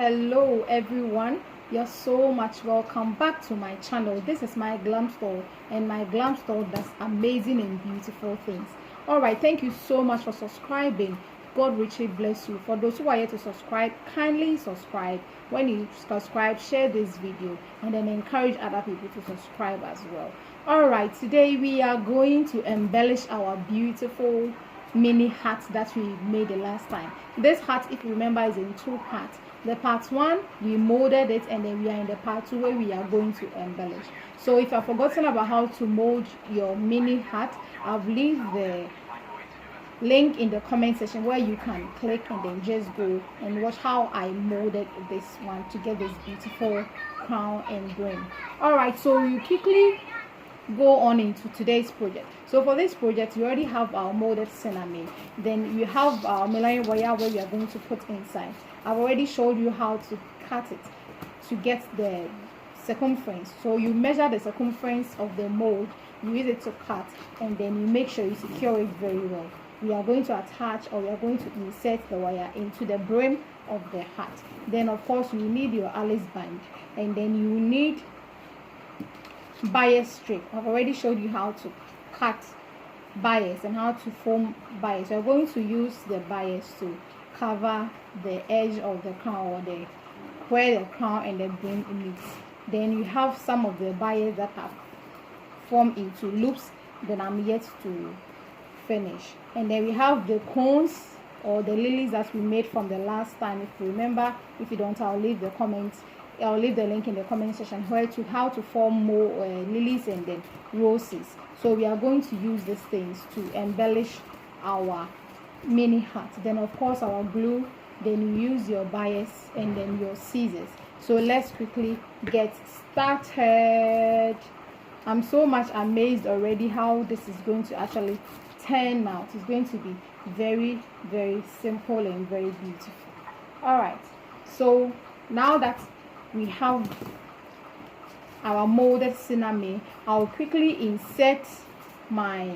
Hello everyone, you're so much welcome back to my channel. This is my glam store, and my glam store does amazing and beautiful things. All right, thank you so much for subscribing. God richly bless you. For those who are yet to subscribe, kindly subscribe. When you subscribe, share this video and then encourage other people to subscribe as well. All right, today we are going to embellish our beautiful mini hat that we made the last time. This hat, if you remember, is in two parts. The part one, we molded it, and then we are in the part two where we are going to embellish. So if you've forgotten about how to mold your mini hat, I've leave the link in the comment section where you can click and then just go and watch how I molded this one to get this beautiful crown and brim. All right, so you quickly go on into today's project. So for this project, we already have our molded sinamay. Then you have our melon wire where we are going to put inside. I've already showed you how to cut it to get the circumference. So you measure the circumference of the mold, you use it to cut, and then you make sure you secure it very well. We are going to attach, or we are going to insert the wire into the brim of the hat. Then of course you need your Alice band, and then you need bias strip. I've already showed you how to cut bias and how to form bias. We're going to use the bias to cover the edge of the crown, or the where the crown and the brim meets. Then you have some of the bias that have formed into loops that I'm yet to finish. And then we have the cones or the lilies that we made from the last time. If you remember, if you don't, I'll leave the link in the comment section where to how to form more lilies and then roses. So we are going to use these things to embellish our mini hat. Then of course our glue, then you use your bias and then your scissors. So let's quickly get started. I'm so much amazed already how this is going to actually turn out. It's going to be very, very simple and very beautiful. All right, so now that we have our molded sinamay, I'll quickly insert my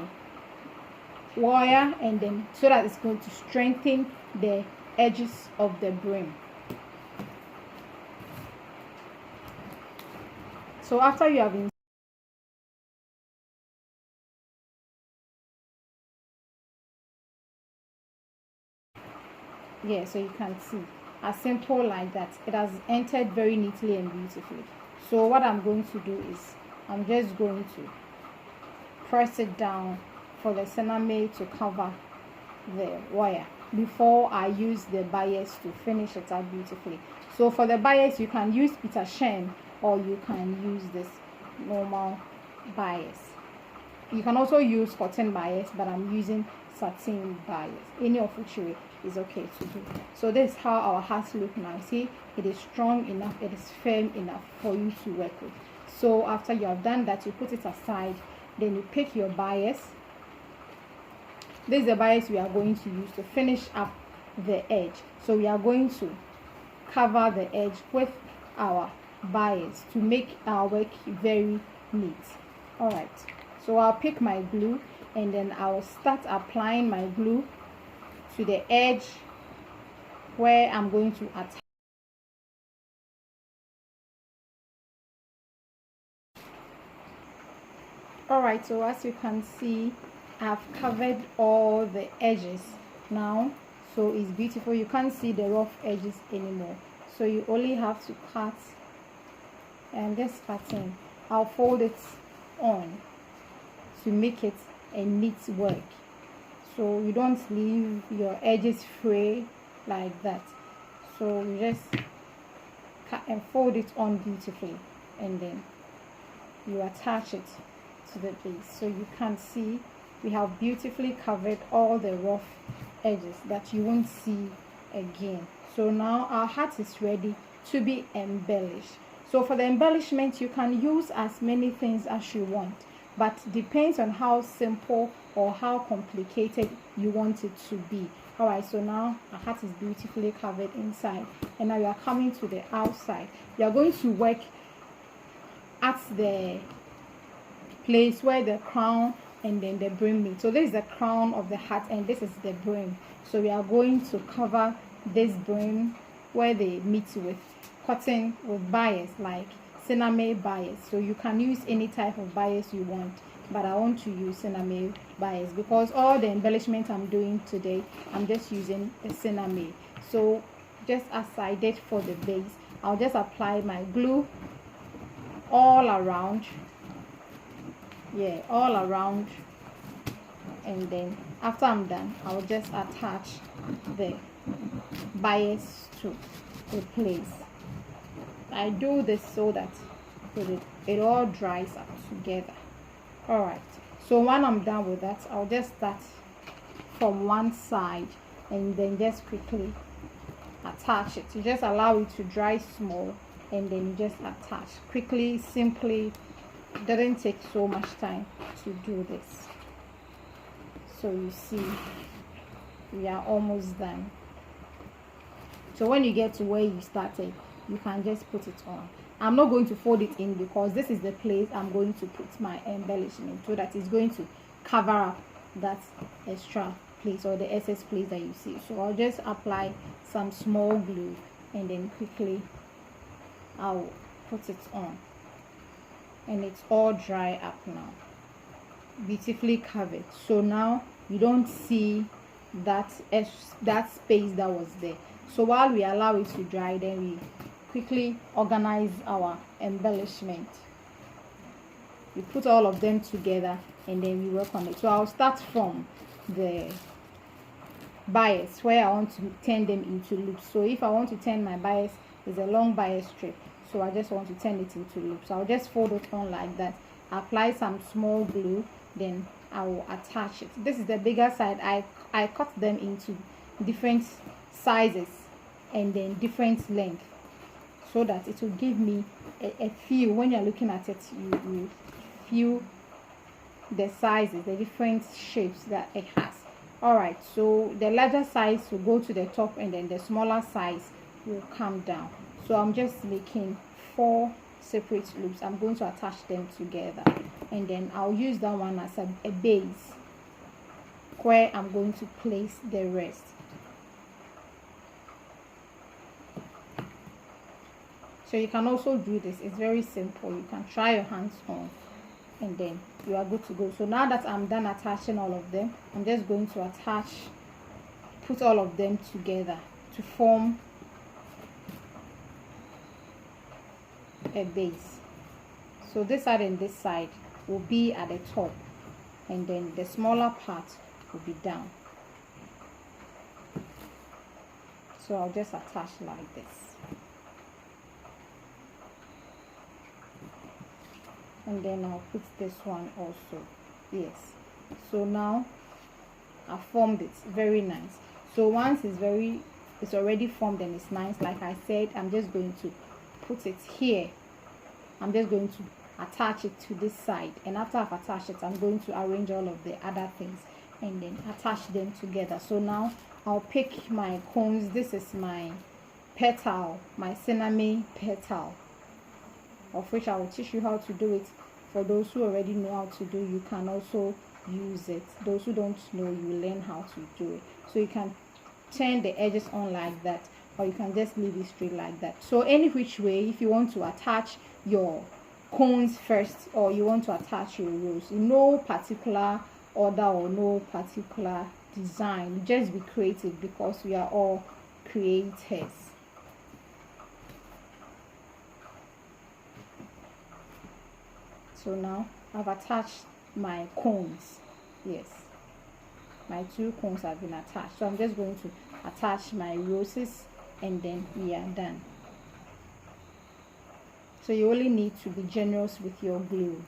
wire, and then so that it's going to strengthen the edges of the brim. So after you have so you can see as simple like that, it has entered very neatly and beautifully. So what I'm going to do is I'm just going to press it down for the sinamay to cover the wire before I use the bias to finish it out beautifully. So for the bias, you can use Peter Shen, or you can use this normal bias. You can also use cotton bias, but I'm using satin bias. Any of which is okay to do. So this is how our hat look now. See, it is strong enough, it is firm enough for you to work with. So after you have done that, you put it aside. Then you pick your bias. This is the bias we are going to use to finish up the edge. So we are going to cover the edge with our bias to make our work very neat. All right, so I'll pick my glue, and then I'll start applying my glue to the edge where I'm going to attach. All right, so as you can see, I've covered all the edges now, so it's beautiful. You can't see the rough edges anymore, so you only have to cut, and this pattern I'll fold it on to make it a neat work, so you don't leave your edges free like that. So you just cut and fold it on beautifully, and then you attach it to the base. So you can see we have beautifully covered all the rough edges that you won't see again. So now our hat is ready to be embellished. So for the embellishment, you can use as many things as you want, but depends on how simple or how complicated you want it to be. All right, so now our hat is beautifully covered inside, and now we are coming to the outside. We are going to work at the place where the crown and then the brim meet. So this is the crown of the hat, and this is the brim. So we are going to cover this brim where they meet with cotton with bias, like sinamay bias. So you can use any type of bias you want, but I want to use sinamay bias because all the embellishment I'm doing today, I'm just using the sinamay. So just as I did for the base, I'll just apply my glue all around, all around, and then after I'm done, I'll just attach the bias to the place. I do this so that it all dries up together. All right, so when I'm done with that, I'll just start from one side and then just quickly attach it. You just allow it to dry small and then you just attach quickly, simply. It doesn't take so much time to do this. So you see, we are almost done. So when you get to where you started, you can just put it on. I'm not going to fold it in because this is the place I'm going to put my embellishment, so that it's going to cover up that extra place or the excess place that you see. So I'll just apply some small glue and then quickly I'll put it on, and it's all dry up now, beautifully covered. So now you don't see that space that was there. So while we allow it to dry, then we quickly organize our embellishment. We put all of them together and then we work on it. So I'll start from the bias, where I want to turn them into loops. So if I want to turn my bias, is a long bias strip, so I just want to turn it into loops. I'll just fold it on like that, apply some small glue, then I will attach it. This is the bigger side. I cut them into different sizes and then different length, so that it will give me a feel. When you're looking at it, you feel the sizes, the different shapes that it has. All right, so the larger size will go to the top and then the smaller size will come down. So I'm just making 4 separate loops. I'm going to attach them together, and then I'll use that one as a base where I'm going to place the rest. So you can also do this. It's very simple. You can try your hands on and then you are good to go. So now that I'm done attaching all of them, I'm just going to put all of them together to form a base. So this side and this side will be at the top, and then the smaller part will be down. So I'll just attach like this. And then I'll put this one also. Yes, so now I formed it. Very nice. So once it's already formed and it's nice, like I said, I'm just going to put it here. I'm just going to attach it to this side, and after I've attached it, I'm going to arrange all of the other things and then attach them together. So now I'll pick my cones. This is my petal, my sinamay petal, of which I will teach you how to do it. For those who already know how to do, you can also use it. Those who don't know, you learn how to do it. So you can turn the edges on like that, or you can just leave it straight like that. So any which way, if you want to attach your cones first, or you want to attach your rows, in no particular order or no particular design, just be creative, because we are all creators. So now I've attached my cones. Yes, my 2 cones have been attached. So I'm just going to attach my roses and then we are done. So you only need to be generous with your glue.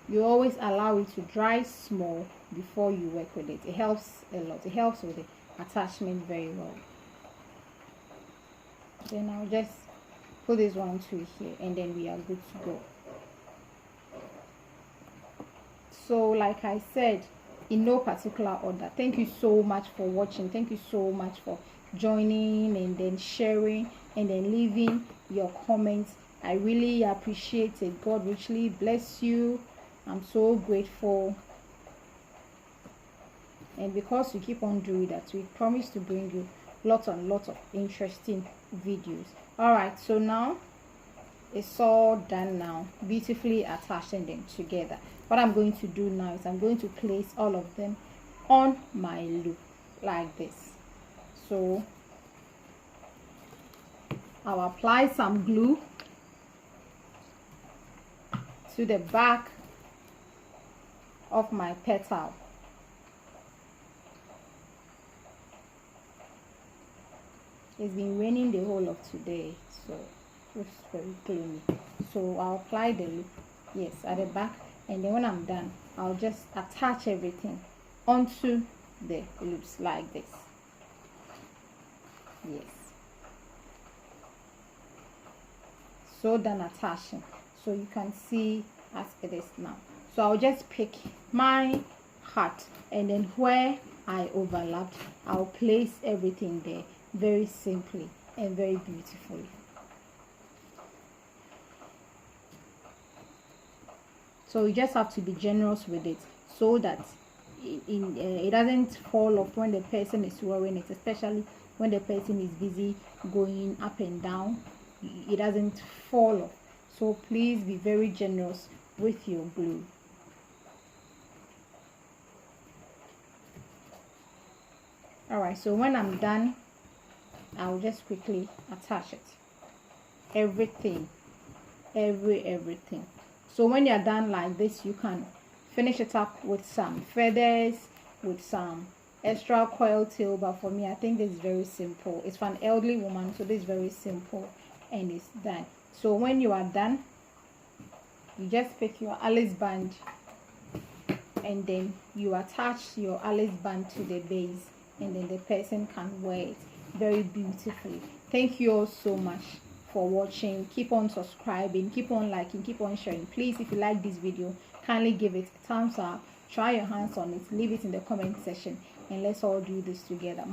You always allow it to dry small before you work with it. It helps a lot. It helps with the attachment very well. Then I'll just put this one to here and then we are good to go. So like I said, in no particular order. Thank you so much for watching. Thank you so much for joining and then sharing and then leaving your comments. I really appreciate it. God richly bless you. I'm so grateful. and because we keep on doing that, we promise to bring you lots and lots of interesting videos. All right, so now it's all done now, beautifully attaching them together. What I'm going to do now is I'm going to place all of them on my loop like this. So I'll apply some glue to the back of my petal. It's been raining the whole of today, so it's very gloomy. So I'll apply the loop, yes, at the back, and then when I'm done, I'll just attach everything onto the loops like this. Yes, so done attaching. So you can see as it is now. So I'll just pick my heart, and then where I overlapped, I'll place everything there very simply and very beautifully. So you just have to be generous with it so that it doesn't fall off when the person is wearing it, especially when the person is busy going up and down. It doesn't fall off. So please be very generous with your glue. All right, so when I'm done, I'll just quickly attach it, everything. So when you're done like this, you can finish it up with some feathers, with some extra coil tail, but for me, I think this is very simple. It's for an elderly woman, so this is very simple and it's done. So when you are done, you just pick your Alice band and then you attach your Alice band to the base, and then the person can wear it very beautifully. Thank you all so much for watching. Keep on subscribing, keep on liking, keep on sharing. Please, if you like this video, kindly give it a thumbs up, try your hands on it, leave it in the comment section, and let's all do this together.